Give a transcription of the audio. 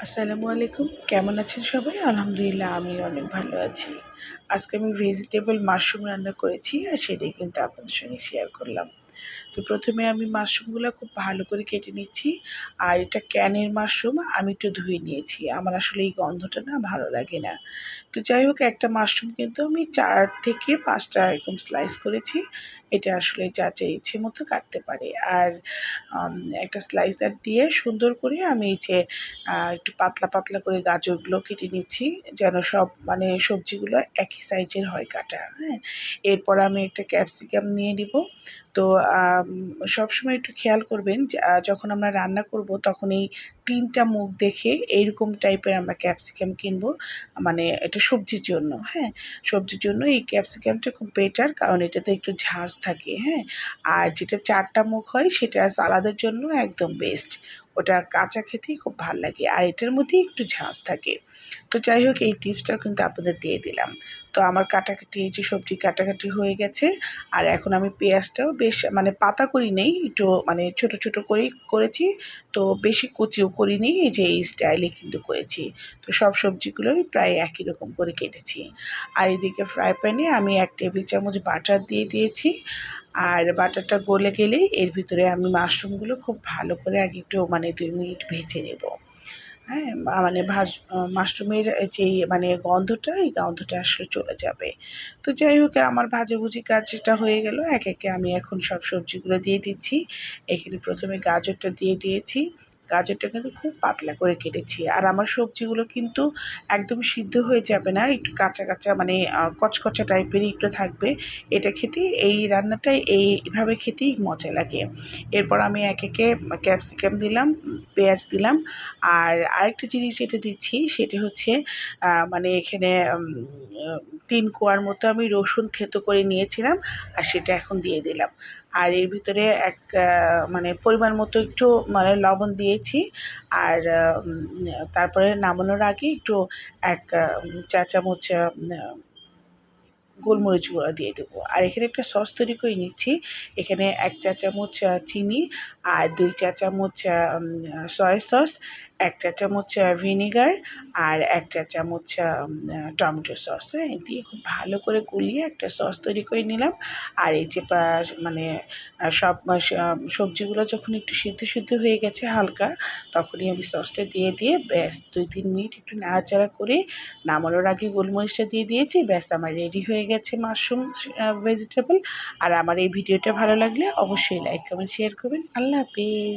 আসসালামু আলাইকুম। কেমন আছেন সবাই? আলহামদুলিল্লাহ আমি অনেক ভালো আছি। আজকে আমি ভেজিটেবল মাশরুম রান্না করেছি আর সেটাই কিন্তু আপনাদের সঙ্গে শেয়ার করলাম। তো ১ম এ আমি মাশরুমগুলা খুব ভালো করে কেটে নিচ্ছি। আর এটা ক্যানের মাশরুম আমি একটু ধুয়ে নিয়েছি। আমার আসলে এই গন্ধটা না ভালো লাগে না। তো যাই হোক একটা মাশরুম কিন্তু আমি ৪ থেকে ৫ টা এরকম স্লাইস করেছি। এটা আসলে যার যা ইচ্ছে মতো কাটতে পারে। আর আম একটা স্লাইসার দিয়ে সুন্দর করে আমি এই যে একটু পাতলা, পাতলা করে গাজরগুলো কেটে নিচ্ছি যেন সব মানে সবজিগুলো একই সাইজের হয় কাটা, হ্যাঁ? এরপর আমি একটা ক্যাপসিকাম নিয়ে নিবো। তো আম সবসময় একটু খেয়াল করবেন যে যখন আমরা রান্না করব তখন এই ৩ টা মুখ দেখে এইরকম টাইপের আমরা ক্যাপসিকাম কিনবো। মানে এটা সবজির জন্য, হ্যাঁ? সবজির জন্য এই ক্যাপসিকামটা খুব বেটার কারণ এটাতে একটু ঝাঁজ থাকে, হ্যাঁ? আর যেটা ৪ টা মুখ হয় সেটা সালাদের জন্য একদম বেস্ট। ওটা কাঁচা খেতেই খুব ভাল লাগে। আর এটার মধ্যেই একটু ঝাঁজ থাকে। তো যাই হোক এই টিপসটাও কিন্তু আপনাদের দিয়ে দিলাম। তো আমার কাটাকাটি এই যে সবজি কাটাকাটি হয়ে গেছে। আর এখন আমি পেঁয়াজটাও বেশ মানে পাতা করি নাই, একটু মানে ছোট, ছোট করেই করেছি। তো বেশি কুচিও করিনি, এই যে এই স্টাইলে কিন্তু করেছি। তো সব সবজিগুলোই প্রায় একই রকম করে কেটেছি। আর এদিকে ফ্রাই প্যানে আমি ১ টেবিল চামচ বাটার দিয়ে দিয়েছি। আর বাটারটা গলে গেলেই এর ভিতরে আমি মাশরুমগুলো খুব ভালো করে আগে একটু মানে ২ মিনিট ভেজে নেব। হ্যাঁ? মানে মাশরুমের যেই মানে গন্ধটা, এই গন্ধটা আসলে চলে যাবে। তো যাই হোক আমার ভাজাভুজি কাজটা হয়ে গেল। একে, একে আমি এখন সব সবজিগুলো দিয়ে দিচ্ছি। এখানে ১ম এ গাজরটা দিয়ে দিয়েছি। গাজরটা কিন্তু খুব পাতলা করে কেটেছি। আর আমার সবজিগুলো কিন্তু একদম সিদ্ধ হয়ে যাবে না। একটু কাঁচা, কাঁচা মানে কচকচা টাইপেরই একটু থাকবে। এটা খেতে এই রান্নাটা এইভাবে খেতেই মজা লাগে। এরপর আমি একে, একে ক্যাপসিকাম দিলাম, পেঁয়াজ দিলাম। আর আরেকটা জিনিস যেটা দিচ্ছি সেটা হচ্ছে মানে এখানে উম আ ৩ কোয়ার মতো আমি রসুন থেঁতো করে নিয়েছিলাম আর সেটা এখন দিয়ে দিলাম। আর এর ভিতরে এক মানে পরিমাণ মতো একটু মানে লবণ দিয়েছি। আর তারপরে নামানোর আগে একটু ১ চা চামচ গোলমরিচ গুঁড়া দিয়ে দেবো। আর এখানে একটা সস তৈরি করে নিচ্ছি। এখানে ১ চা চামচ চিনি আর ২ চা চামচ সয়া সস, ১ চা চামচ ভিনেগার আর ১ চা চামচ টমেটো সস, হ্যাঁ? দিয়ে খুব ভালো করে গুলিয়ে একটা সস তৈরি করে নিলাম। আর এই যে মানে সব সবজিগুলো যখন একটু সিদ্ধ, সিদ্ধ হয়ে গেছে হালকা, তখনই আমি সসটা দিয়ে ব্যাস ২-৩ মিনিট একটু নাড়াচাড়া করে নামানোর আগে গোলমরিচটা দিয়ে দিয়েছি। ব্যাস আমার রেডি হয়ে গেছে মাশরুম ভেজিটেবল। আর আমার এই ভিডিওটা ভালো লাগলে অবশ্যই লাইক, কমেন্ট, শেয়ার করবেন। আল্লাহ হাফেজ।